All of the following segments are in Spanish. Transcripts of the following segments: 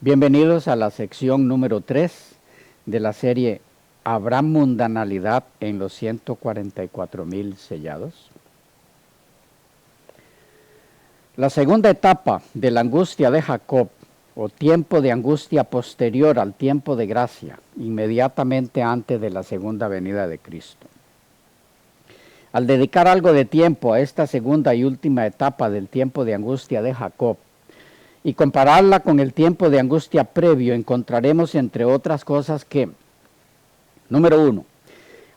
Bienvenidos a la sección número 3 de la serie ¿Habrá mundanalidad en los 144,000 sellados? La segunda etapa de la angustia de Jacob, o tiempo de angustia posterior al tiempo de gracia, inmediatamente antes de la segunda venida de Cristo. Al dedicar algo de tiempo a esta segunda y última etapa del tiempo de angustia de Jacob, y compararla con el tiempo de angustia previo, encontraremos, entre otras cosas, que, número 1,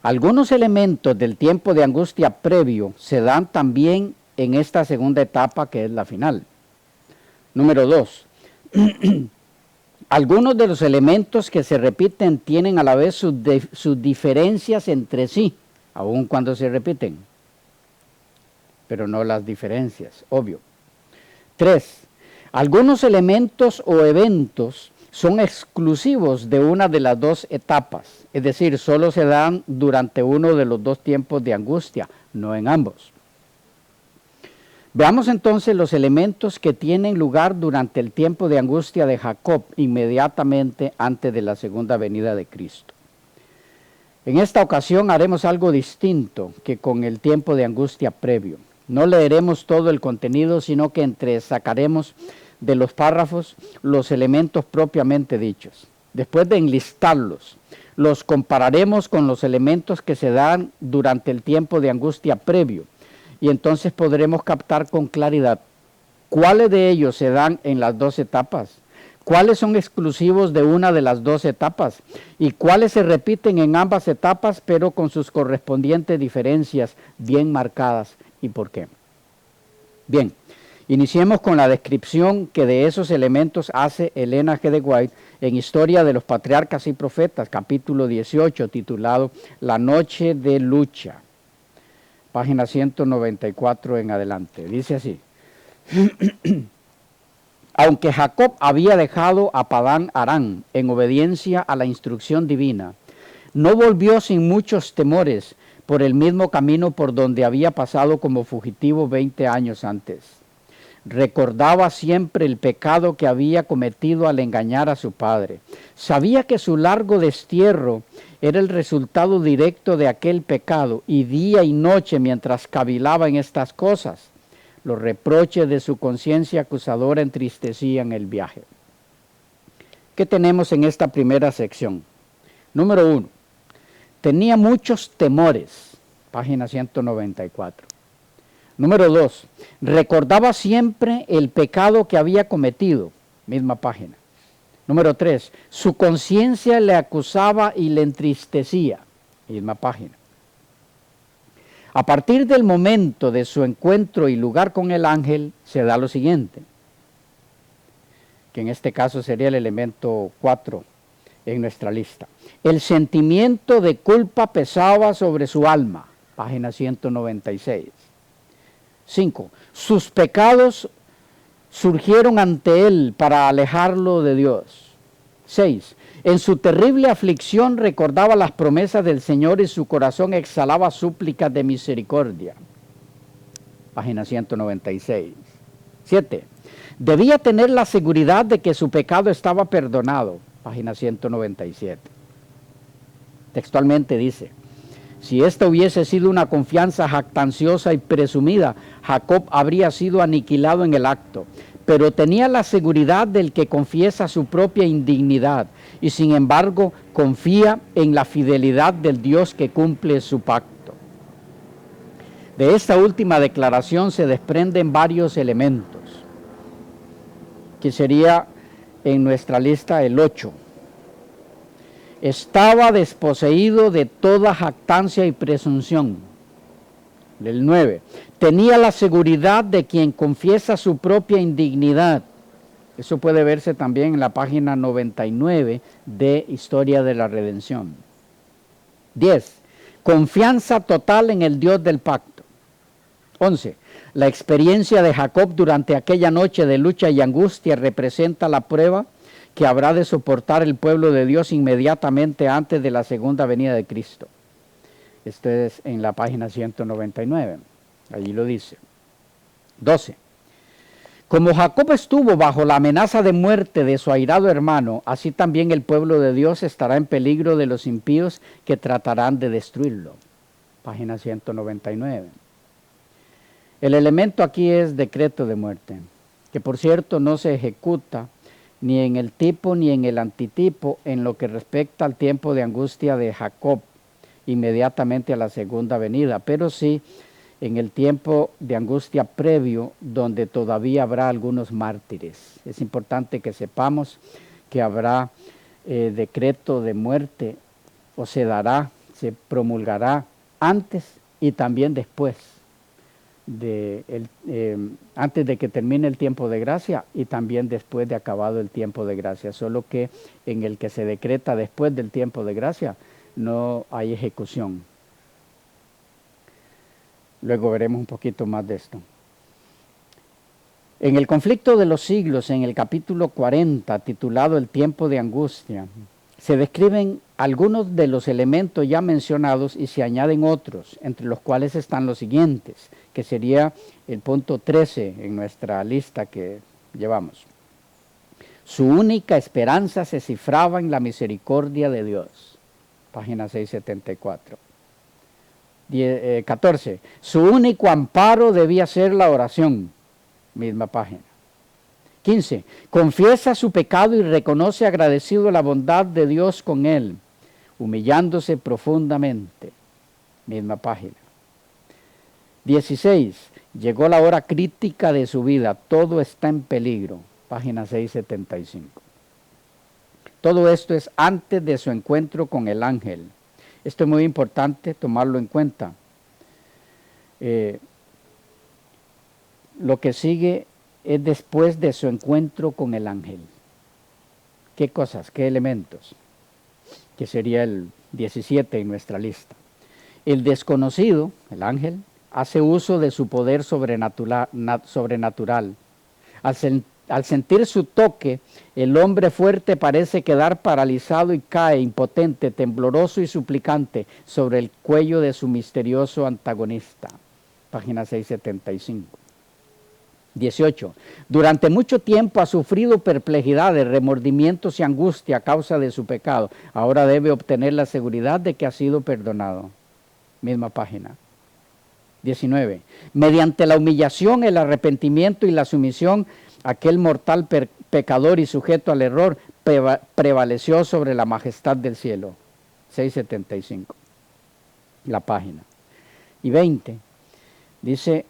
algunos elementos del tiempo de angustia previo se dan también en esta segunda etapa, que es la final. Número 2, algunos de los elementos que se repiten tienen a la vez sus diferencias entre sí, aun cuando se repiten, pero no las diferencias, obvio. 3, algunos elementos o eventos son exclusivos de una de las dos etapas, es decir, solo se dan durante uno de los dos tiempos de angustia, no en ambos. Veamos entonces los elementos que tienen lugar durante el tiempo de angustia de Jacob, inmediatamente antes de la segunda venida de Cristo. En esta ocasión haremos algo distinto que con el tiempo de angustia previo. No leeremos todo el contenido, sino que entresacaremos de los párrafos los elementos propiamente dichos. Después de enlistarlos, los compararemos con los elementos que se dan durante el tiempo de angustia previo, y entonces podremos captar con claridad cuáles de ellos se dan en las dos etapas, cuáles son exclusivos de una de las dos etapas y cuáles se repiten en ambas etapas, pero con sus correspondientes diferencias bien marcadas y por qué. Bien, iniciemos con la descripción que de esos elementos hace Elena G. de White en Historia de los Patriarcas y Profetas, capítulo 18, titulado La Noche de Lucha, página 194 en adelante. Dice así: aunque Jacob había dejado a Padán Aram en obediencia a la instrucción divina, no volvió sin muchos temores por el mismo camino por donde había pasado como fugitivo 20 años antes. Recordaba siempre el pecado que había cometido al engañar a su padre. Sabía que su largo destierro era el resultado directo de aquel pecado, y día y noche, mientras cavilaba en estas cosas, los reproches de su conciencia acusadora entristecían el viaje. ¿Qué tenemos en esta primera sección? Número 1. Tenía muchos temores, página 194. Número 2. Recordaba siempre el pecado que había cometido, misma página. Número 3. Su conciencia le acusaba y le entristecía, misma página. A partir del momento de su encuentro y lugar con el ángel, se da lo siguiente, que en este caso sería el elemento 4 en nuestra lista. El sentimiento de culpa pesaba sobre su alma, página 196. 5. Sus pecados surgieron ante él para alejarlo de Dios. 6. En su terrible aflicción recordaba las promesas del Señor y su corazón exhalaba súplicas de misericordia. Página 196. 7. Debía tener la seguridad de que su pecado estaba perdonado. Página 197. Textualmente dice: si esta hubiese sido una confianza jactanciosa y presumida, Jacob habría sido aniquilado en el acto. Pero tenía la seguridad del que confiesa su propia indignidad y sin embargo confía en la fidelidad del Dios que cumple su pacto. De esta última declaración se desprenden varios elementos, que sería en nuestra lista el 8. Estaba desposeído de toda jactancia y presunción. El 9. Tenía la seguridad de quien confiesa su propia indignidad. Eso puede verse también en la página 99 de Historia de la Redención. 10. Confianza total en el Dios del pacto. 11. La experiencia de Jacob durante aquella noche de lucha y angustia representa la prueba que habrá de soportar el pueblo de Dios inmediatamente antes de la segunda venida de Cristo. Esto es en la página 199, allí lo dice. 12. Como Jacob estuvo bajo la amenaza de muerte de su airado hermano, así también el pueblo de Dios estará en peligro de los impíos que tratarán de destruirlo. Página 199. El elemento aquí es decreto de muerte, que por cierto no se ejecuta ni en el tipo ni en el antitipo en lo que respecta al tiempo de angustia de Jacob inmediatamente a la segunda venida, pero sí en el tiempo de angustia previo, donde todavía habrá algunos mártires. Es importante que sepamos que habrá decreto de muerte, o se dará, se promulgará antes y también después, antes de que termine el tiempo de gracia y también después de acabado el tiempo de gracia, solo que en el que se decreta después del tiempo de gracia no hay ejecución. Luego veremos un poquito más de esto. En el conflicto de los siglos, en el capítulo 40, titulado El tiempo de angustia, se describen algunos de los elementos ya mencionados y se añaden otros, entre los cuales están los siguientes, que sería el punto 13 en nuestra lista que llevamos. Su única esperanza se cifraba en la misericordia de Dios. Página 674. 14. Su único amparo debía ser la oración. Misma página. 15. Confiesa su pecado y reconoce agradecido la bondad de Dios con él, humillándose profundamente. Misma página. 16. Llegó la hora crítica de su vida. Todo está en peligro. Página 675. Todo esto es antes de su encuentro con el ángel. Esto es muy importante tomarlo en cuenta. Lo que sigue es después de su encuentro con el ángel. ¿Qué cosas? ¿Qué elementos? Que sería el 17 en nuestra lista. El desconocido, el ángel, hace uso de su poder sobrenatural. Al sentir su toque, el hombre fuerte parece quedar paralizado y cae impotente, tembloroso y suplicante sobre el cuello de su misterioso antagonista. Página 675. 18. Durante mucho tiempo ha sufrido perplejidades, remordimientos y angustia a causa de su pecado. Ahora debe obtener la seguridad de que ha sido perdonado. Misma página. 19. Mediante la humillación, el arrepentimiento y la sumisión, aquel mortal pecador y sujeto al error prevaleció sobre la majestad del cielo. 675. La página. Y 20. Dice,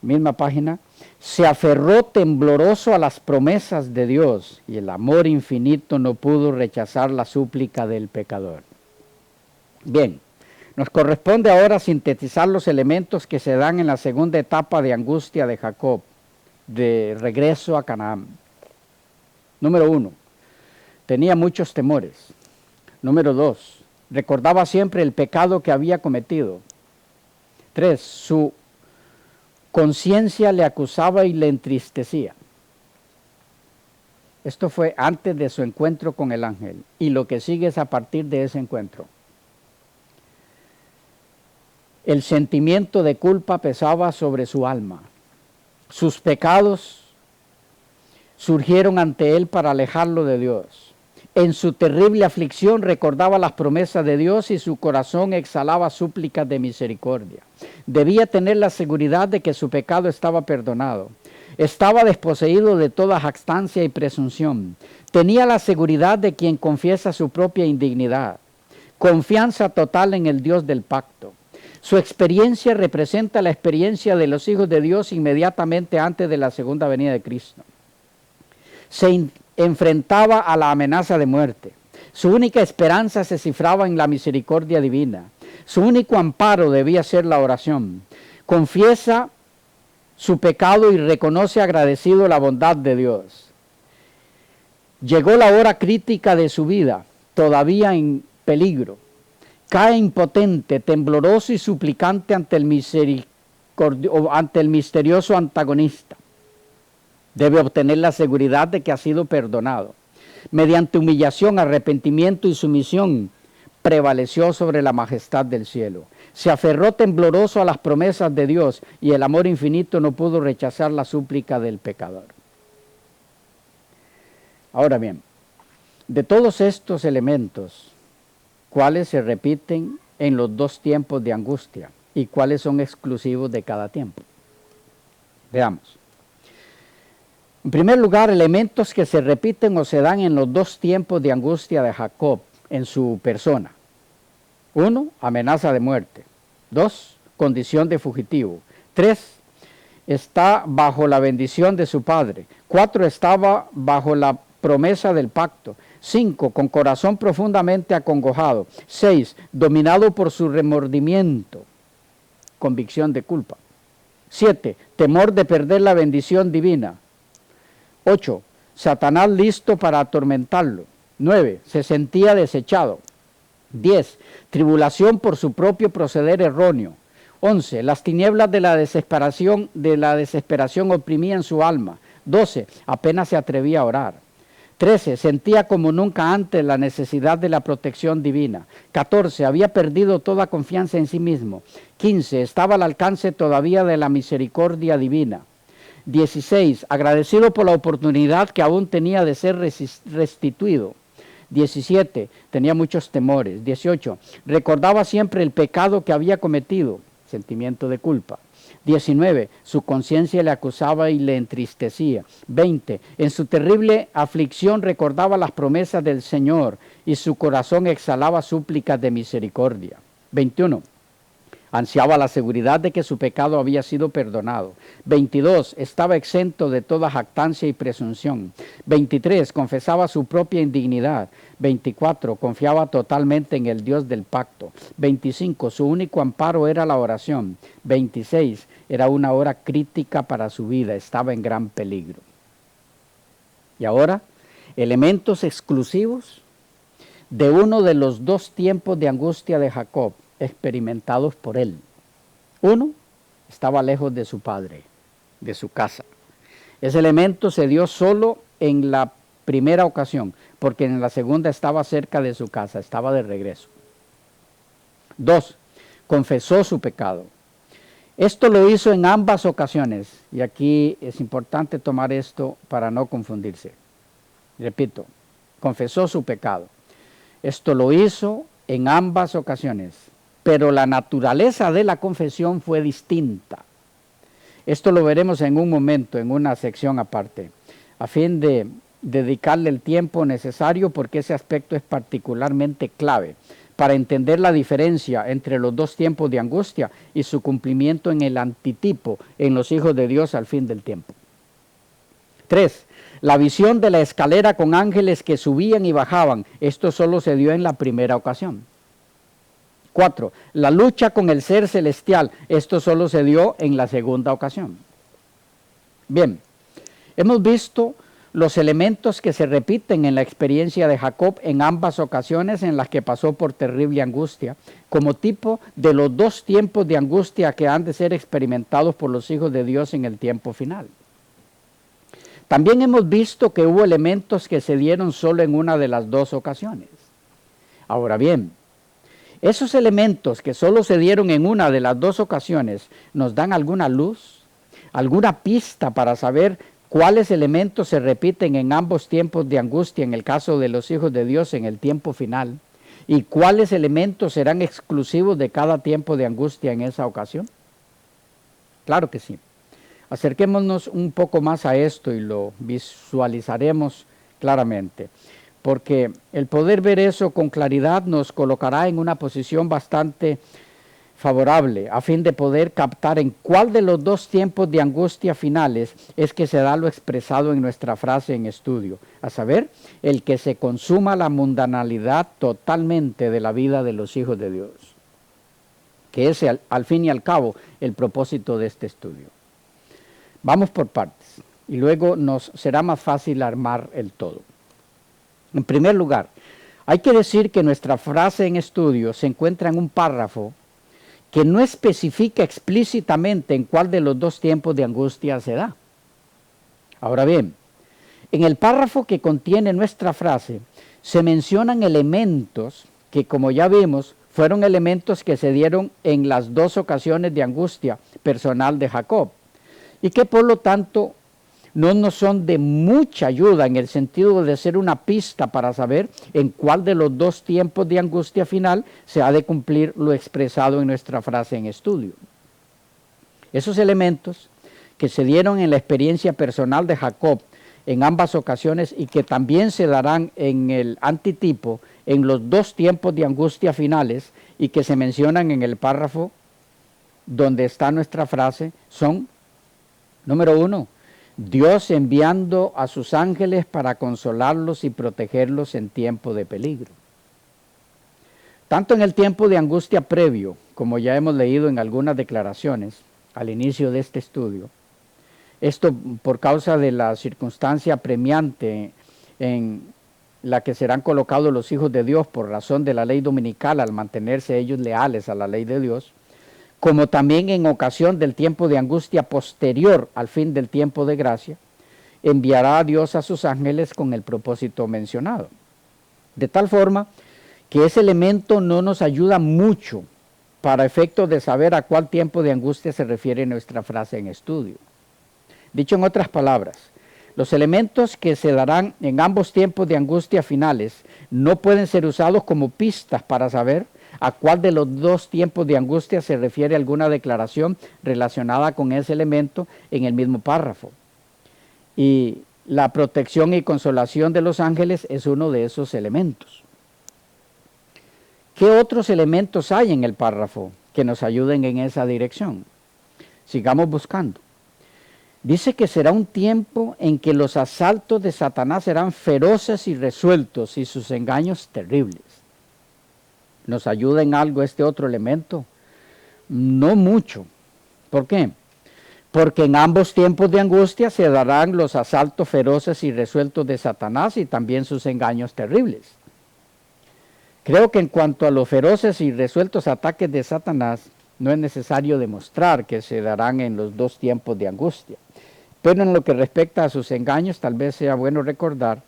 misma página, se aferró tembloroso a las promesas de Dios y el amor infinito no pudo rechazar la súplica del pecador. Bien, nos corresponde ahora sintetizar los elementos que se dan en la segunda etapa de angustia de Jacob, de regreso a Canaán. Número 1, tenía muchos temores. Número 2, recordaba siempre el pecado que había cometido. 3, su conciencia le acusaba y le entristecía. Esto fue antes de su encuentro con el ángel, y lo que sigue es a partir de ese encuentro. El sentimiento de culpa pesaba sobre su alma. Sus pecados surgieron ante él para alejarlo de Dios. En su terrible aflicción recordaba las promesas de Dios y su corazón exhalaba súplicas de misericordia. Debía tener la seguridad de que su pecado estaba perdonado. Estaba desposeído de toda jactancia y presunción. Tenía la seguridad de quien confiesa su propia indignidad. Confianza total en el Dios del pacto. Su experiencia representa la experiencia de los hijos de Dios inmediatamente antes de la segunda venida de Cristo. Se enfrentaba a la amenaza de muerte. Su única esperanza se cifraba en la misericordia divina. Su único amparo debía ser la oración. Confiesa su pecado y reconoce agradecido la bondad de Dios. Llegó la hora crítica de su vida, todavía en peligro. Cae impotente, tembloroso y suplicante ante el misterioso antagonista. Debe obtener la seguridad de que ha sido perdonado. Mediante humillación, arrepentimiento y sumisión, prevaleció sobre la majestad del cielo. Se aferró tembloroso a las promesas de Dios y el amor infinito no pudo rechazar la súplica del pecador. Ahora bien, de todos estos elementos, ¿cuáles se repiten en los dos tiempos de angustia y cuáles son exclusivos de cada tiempo? Veamos. En primer lugar, elementos que se repiten o se dan en los dos tiempos de angustia de Jacob en su persona. 1, amenaza de muerte. 2, condición de fugitivo. 3, está bajo la bendición de su padre. 4, estaba bajo la promesa del pacto. 5, con corazón profundamente acongojado. 6, dominado por su remordimiento, convicción de culpa. 7, temor de perder la bendición divina. 8, Satanás listo para atormentarlo. 9, se sentía desechado. 10, tribulación por su propio proceder erróneo. 11, las tinieblas de la desesperación oprimían su alma. 12, apenas se atrevía a orar. 13, sentía como nunca antes la necesidad de la protección divina. 14, había perdido toda confianza en sí mismo. 15, estaba al alcance todavía de la misericordia divina. 16, agradecido por la oportunidad que aún tenía de ser restituido. 17, tenía muchos temores. 18, recordaba siempre el pecado que había cometido, sentimiento de culpa. 19, su conciencia le acusaba y le entristecía. 20, en su terrible aflicción recordaba las promesas del Señor y su corazón exhalaba súplicas de misericordia. 21, ansiaba la seguridad de que su pecado había sido perdonado. 22, estaba exento de toda jactancia y presunción. 23, confesaba su propia indignidad. 24, confiaba totalmente en el Dios del pacto. 25, su único amparo era la oración. 26, era una hora crítica para su vida, estaba en gran peligro. Y ahora, elementos exclusivos de uno de los dos tiempos de angustia de Jacob, experimentados por él. 1, estaba lejos de su padre, de su casa. Ese elemento se dio solo en la primera ocasión, porque en la segunda estaba cerca de su casa, estaba de regreso. 2, confesó su pecado. Esto lo hizo en ambas ocasiones, y aquí es importante tomar esto para no confundirse. Repito, confesó su pecado. Esto lo hizo en ambas ocasiones, pero la naturaleza de la confesión fue distinta. Esto lo veremos en un momento, en una sección aparte, a fin de dedicarle el tiempo necesario, porque ese aspecto es particularmente clave para entender la diferencia entre los dos tiempos de angustia y su cumplimiento en el antitipo en los hijos de Dios al fin del tiempo. 3, la visión de la escalera con ángeles que subían y bajaban. Esto solo se dio en la primera ocasión. 4, la lucha con el ser celestial. Esto solo se dio en la segunda ocasión. Bien, hemos visto los elementos que se repiten en la experiencia de Jacob en ambas ocasiones en las que pasó por terrible angustia, como tipo de los dos tiempos de angustia que han de ser experimentados por los hijos de Dios en el tiempo final. También hemos visto que hubo elementos que se dieron solo en una de las dos ocasiones. Ahora bien, esos elementos que solo se dieron en una de las dos ocasiones, ¿nos dan alguna luz, alguna pista para saber cuáles elementos se repiten en ambos tiempos de angustia en el caso de los hijos de Dios en el tiempo final? ¿Y cuáles elementos serán exclusivos de cada tiempo de angustia en esa ocasión? Claro que sí. Acerquémonos un poco más a esto y lo visualizaremos claramente, porque el poder ver eso con claridad nos colocará en una posición bastante favorable a fin de poder captar en cuál de los dos tiempos de angustia finales es que se da lo expresado en nuestra frase en estudio, a saber, el que se consuma la mundanalidad totalmente de la vida de los hijos de Dios, que es al fin y al cabo el propósito de este estudio. Vamos por partes y luego nos será más fácil armar el todo. En primer lugar, hay que decir que nuestra frase en estudio se encuentra en un párrafo que no especifica explícitamente en cuál de los dos tiempos de angustia se da. Ahora bien, en el párrafo que contiene nuestra frase se mencionan elementos que, como ya vimos, fueron elementos que se dieron en las dos ocasiones de angustia personal de Jacob y que por lo tanto no nos son de mucha ayuda en el sentido de ser una pista para saber en cuál de los dos tiempos de angustia final se ha de cumplir lo expresado en nuestra frase en estudio. Esos elementos que se dieron en la experiencia personal de Jacob en ambas ocasiones y que también se darán en el antitipo en los dos tiempos de angustia finales y que se mencionan en el párrafo donde está nuestra frase, son, número 1, Dios enviando a sus ángeles para consolarlos y protegerlos en tiempo de peligro. Tanto en el tiempo de angustia previo, como ya hemos leído en algunas declaraciones al inicio de este estudio, esto por causa de la circunstancia apremiante en la que serán colocados los hijos de Dios por razón de la ley dominical al mantenerse ellos leales a la ley de Dios, como también en ocasión del tiempo de angustia posterior al fin del tiempo de gracia, enviará a Dios a sus ángeles con el propósito mencionado. De tal forma que ese elemento no nos ayuda mucho para efectos de saber a cuál tiempo de angustia se refiere nuestra frase en estudio. Dicho en otras palabras, los elementos que se darán en ambos tiempos de angustia finales no pueden ser usados como pistas para saber a cuál de los dos tiempos de angustia se refiere alguna declaración relacionada con ese elemento en el mismo párrafo. Y la protección y consolación de los ángeles es uno de esos elementos. ¿Qué otros elementos hay en el párrafo que nos ayuden en esa dirección? Sigamos buscando. Dice que será un tiempo en que los asaltos de Satanás serán feroces y resueltos y sus engaños terribles. ¿Nos ayuda en algo este otro elemento? No mucho. ¿Por qué? Porque en ambos tiempos de angustia se darán los asaltos feroces y resueltos de Satanás y también sus engaños terribles. Creo que en cuanto a los feroces y resueltos ataques de Satanás, no es necesario demostrar que se darán en los dos tiempos de angustia. Pero en lo que respecta a sus engaños, tal vez sea bueno recordar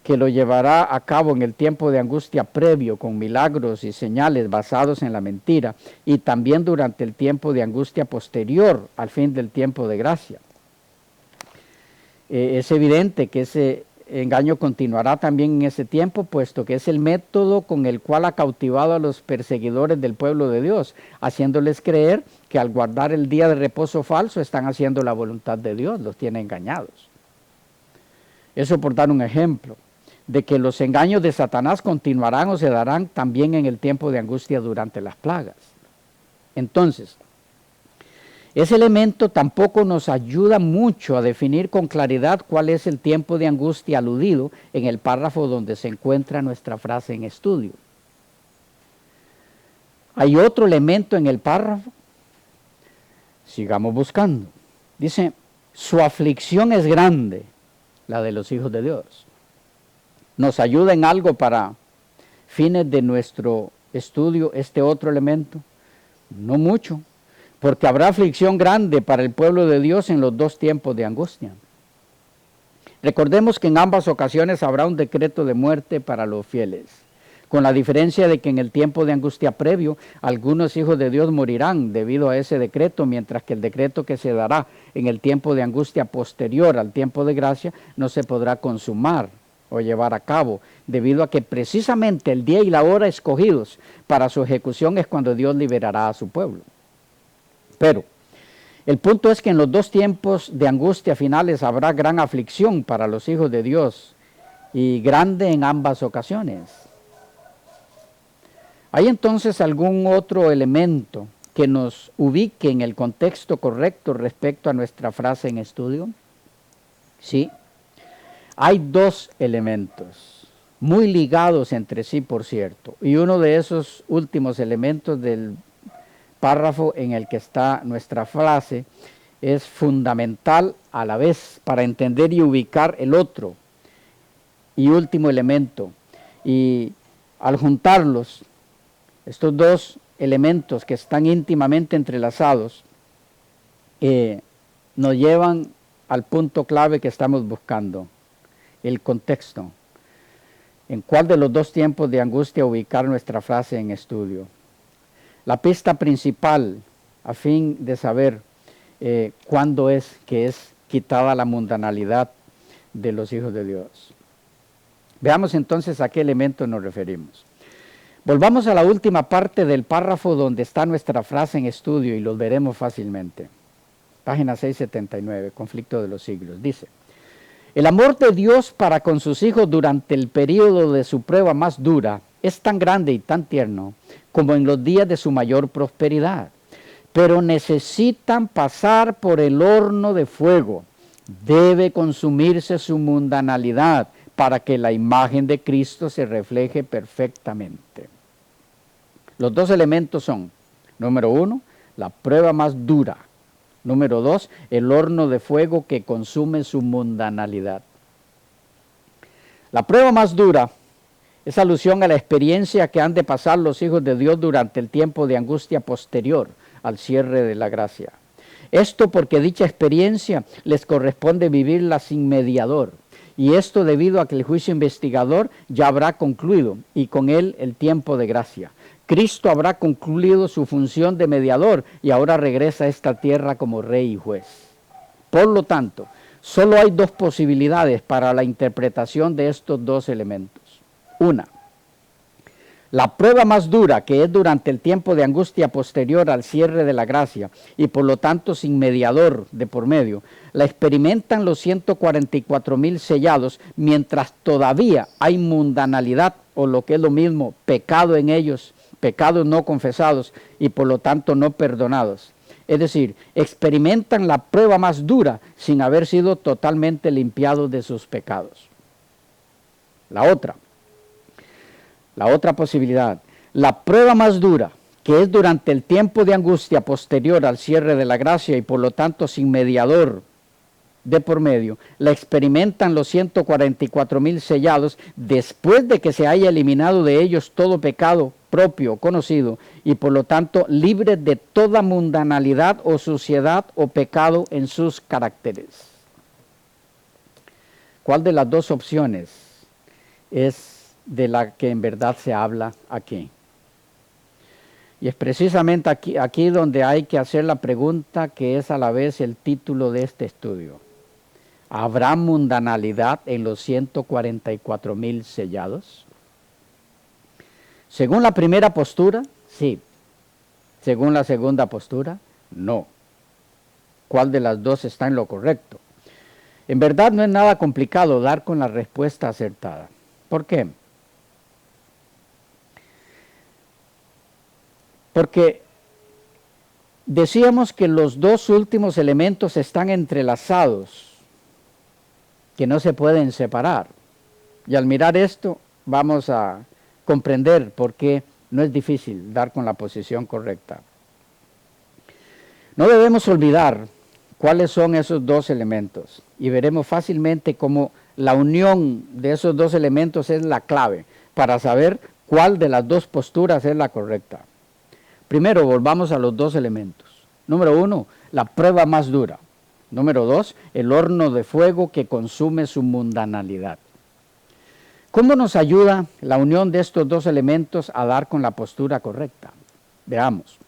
que lo llevará a cabo en el tiempo de angustia previo con milagros y señales basados en la mentira y también durante el tiempo de angustia posterior al fin del tiempo de gracia. Es evidente que ese engaño continuará también en ese tiempo, puesto que es el método con el cual ha cautivado a los perseguidores del pueblo de Dios, haciéndoles creer que al guardar el día de reposo falso están haciendo la voluntad de Dios, los tiene engañados. Eso por dar un ejemplo de que los engaños de Satanás continuarán o se darán también en el tiempo de angustia durante las plagas. Entonces, ese elemento tampoco nos ayuda mucho a definir con claridad cuál es el tiempo de angustia aludido en el párrafo donde se encuentra nuestra frase en estudio. Hay otro elemento en el párrafo. Sigamos buscando. Dice, su aflicción es grande, la de los hijos de Dios. ¿Nos ayuda en algo para fines de nuestro estudio este otro elemento? No mucho, porque habrá aflicción grande para el pueblo de Dios en los dos tiempos de angustia. Recordemos que en ambas ocasiones habrá un decreto de muerte para los fieles, con la diferencia de que en el tiempo de angustia previo, algunos hijos de Dios morirán debido a ese decreto, mientras que el decreto que se dará en el tiempo de angustia posterior al tiempo de gracia no se podrá consumar o llevar a cabo, debido a que precisamente el día y la hora escogidos para su ejecución es cuando Dios liberará a su pueblo. Pero el punto es que en los dos tiempos de angustia finales habrá gran aflicción para los hijos de Dios y grande en ambas ocasiones. ¿Hay entonces algún otro elemento que nos ubique en el contexto correcto respecto a nuestra frase en estudio? Sí. Hay dos elementos, muy ligados entre sí, por cierto, y uno de esos últimos elementos del párrafo en el que está nuestra frase es fundamental a la vez para entender y ubicar el otro y último elemento. Y al juntarlos, estos dos elementos que están íntimamente entrelazados, nos llevan al punto clave que estamos buscando. El contexto. ¿En cuál de los dos tiempos de angustia ubicar nuestra frase en estudio? La pista principal, a fin de saber cuándo es que es quitada la mundanalidad de los hijos de Dios. Veamos entonces a qué elemento nos referimos. Volvamos a la última parte del párrafo donde está nuestra frase en estudio y los veremos fácilmente. Página 679, conflicto de los siglos. Dice: el amor de Dios para con sus hijos durante el período de su prueba más dura es tan grande y tan tierno como en los días de su mayor prosperidad. Pero necesitan pasar por el horno de fuego. Debe consumirse su mundanalidad para que la imagen de Cristo se refleje perfectamente. Los dos elementos son, número 1, la prueba más dura. Número 2, el horno de fuego que consume su mundanalidad. La prueba más dura es alusión a la experiencia que han de pasar los hijos de Dios durante el tiempo de angustia posterior al cierre de la gracia. Esto porque dicha experiencia les corresponde vivirla sin mediador. Y esto debido a que el juicio investigador ya habrá concluido y con él el tiempo de gracia. Cristo habrá concluido su función de mediador y ahora regresa a esta tierra como rey y juez. Por lo tanto, solo hay dos posibilidades para la interpretación de estos dos elementos. Una, la prueba más dura, que es durante el tiempo de angustia posterior al cierre de la gracia y por lo tanto sin mediador de por medio, la experimentan los 144,000 sellados mientras todavía hay mundanalidad o lo que es lo mismo, pecado en ellos, pecados no confesados y por lo tanto no perdonados. Es decir, experimentan la prueba más dura sin haber sido totalmente limpiados de sus pecados. La otra posibilidad, la prueba más dura, que es durante el tiempo de angustia posterior al cierre de la gracia y por lo tanto sin mediador de por medio, la experimentan los 144,000 sellados después de que se haya eliminado de ellos todo pecado propio conocido y por lo tanto libres de toda mundanalidad o suciedad o pecado en sus caracteres. ¿Cuál de las dos opciones es de la que en verdad se habla aquí? Y es precisamente aquí donde hay que hacer la pregunta que es a la vez el título de este estudio. ¿Habrá mundanalidad en los 144,000 sellados? Según la primera postura, sí. Según la segunda postura, no. ¿Cuál de las dos está en lo correcto? En verdad no es nada complicado dar con la respuesta acertada. ¿Por qué? Porque decíamos que los dos últimos elementos están entrelazados, que no se pueden separar. Y al mirar esto vamos a comprender por qué no es difícil dar con la posición correcta. No debemos olvidar cuáles son esos dos elementos y veremos fácilmente cómo la unión de esos dos elementos es la clave para saber cuál de las dos posturas es la correcta. Primero, volvamos a los dos elementos. Número 1, la prueba más dura. Número 2, el horno de fuego que consume su mundanalidad. ¿Cómo nos ayuda la unión de estos dos elementos a dar con la postura correcta? Veamos.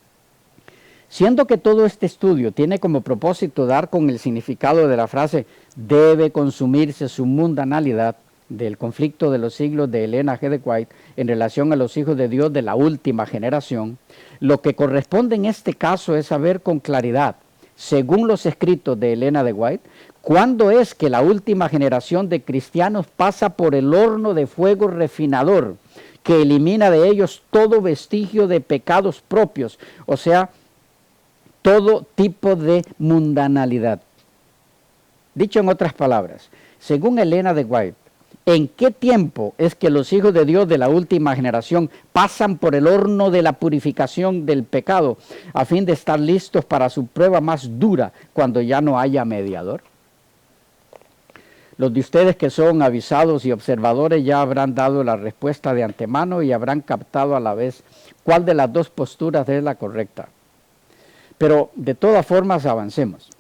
Siendo que todo este estudio tiene como propósito dar con el significado de la frase debe consumirse su mundanalidad del conflicto de los siglos de Elena G. de White en relación a los hijos de Dios de la última generación, lo que corresponde en este caso es saber con claridad, según los escritos de Elena de White, cuándo es que la última generación de cristianos pasa por el horno de fuego refinador, que elimina de ellos todo vestigio de pecados propios, o sea, todo tipo de mundanalidad. Dicho en otras palabras, según Elena de White, ¿en qué tiempo es que los hijos de Dios de la última generación pasan por el horno de la purificación del pecado a fin de estar listos para su prueba más dura cuando ya no haya mediador? Los de ustedes que son avisados y observadores ya habrán dado la respuesta de antemano y habrán captado a la vez cuál de las dos posturas es la correcta. Pero de todas formas avancemos.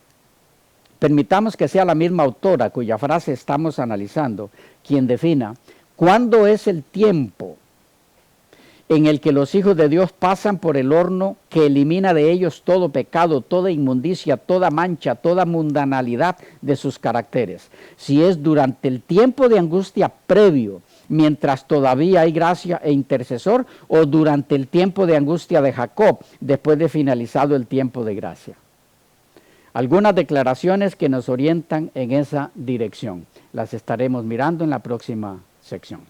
Permitamos que sea la misma autora cuya frase estamos analizando quien defina cuándo es el tiempo en el que los hijos de Dios pasan por el horno que elimina de ellos todo pecado, toda inmundicia, toda mancha, toda mundanalidad de sus caracteres. Si es durante el tiempo de angustia previo, mientras todavía hay gracia e intercesor, o durante el tiempo de angustia de Jacob, después de finalizado el tiempo de gracia. Algunas declaraciones que nos orientan en esa dirección. Las estaremos mirando en la próxima sección.